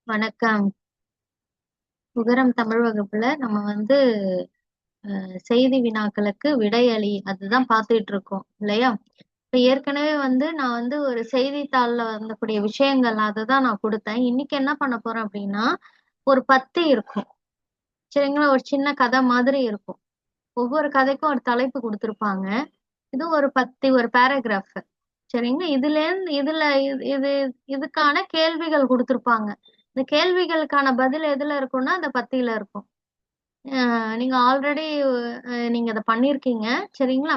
வணக்கம். உகரம் தமிழ் வகுப்புல நம்ம செய்தி வினாக்களுக்கு விடையளி அதுதான் பார்த்துட்டு இருக்கோம் இல்லையா? இப்ப ஏற்கனவே நான் ஒரு செய்தித்தாள்ல வந்தக்கூடிய விஷயங்கள் அதை தான் நான் கொடுத்தேன். இன்னைக்கு என்ன பண்ண போறேன் அப்படின்னா, ஒரு பத்தி இருக்கும். சரிங்களா? ஒரு சின்ன கதை மாதிரி இருக்கும். ஒவ்வொரு கதைக்கும் ஒரு தலைப்பு கொடுத்திருப்பாங்க. இது ஒரு பத்தி, ஒரு பேராகிராஃப். சரிங்களா? இதுல இருந்து இதுல இது இது இதுக்கான கேள்விகள் கொடுத்திருப்பாங்க. இந்த கேள்விகளுக்கான பதில் எதுல இருக்கும்னா அந்த பத்தியில இருக்கும். நீங்க ஆல்ரெடி நீங்க அத பண்ணியிருக்கீங்க. சரிங்களா?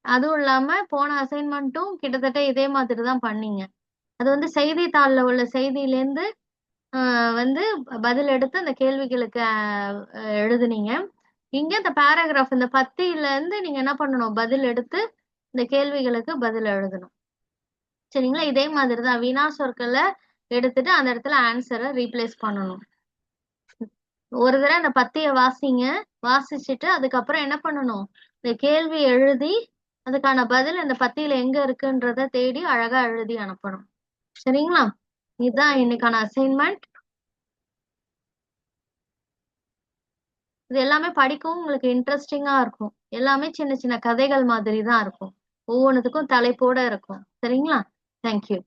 அதுவும் இல்லாம போன அசைன்மென்ட்டும் கிட்டத்தட்ட இதே மாதிரி தான் பண்ணீங்க. அது செய்தித்தாள்ல உள்ள செய்தியிலேருந்து அ வந்து பதில் எடுத்து அந்த கேள்விகளுக்கு எழுதுனீங்க. இங்க இந்த பேராகிராஃப் இந்த பத்தியிலேருந்து நீங்க என்ன பண்ணணும்? பதில் எடுத்து இந்த கேள்விகளுக்கு பதில் எழுதணும். சரிங்களா? இதே மாதிரி தான் வினா சொற்கள எடுத்துட்டு அந்த இடத்துல ஆன்ஸர ரீப்ளேஸ் பண்ணணும். ஒரு தடவை அந்த பத்திய வாசிங்க. வாசிச்சுட்டு அதுக்கப்புறம் என்ன பண்ணணும்? இந்த கேள்வி எழுதி அதுக்கான பதில் அந்த பத்தியில எங்க இருக்குன்றத தேடி அழகா எழுதி அனுப்பணும். சரிங்களா? இதுதான் இன்னைக்கான அசைன்மெண்ட். இது எல்லாமே படிக்கவும் உங்களுக்கு இன்ட்ரெஸ்டிங்கா இருக்கும். எல்லாமே சின்ன சின்ன கதைகள் மாதிரி தான் இருக்கும். ஒவ்வொன்னுத்துக்கும் தலைப்போட இருக்கும். சரிங்களா? Thank you.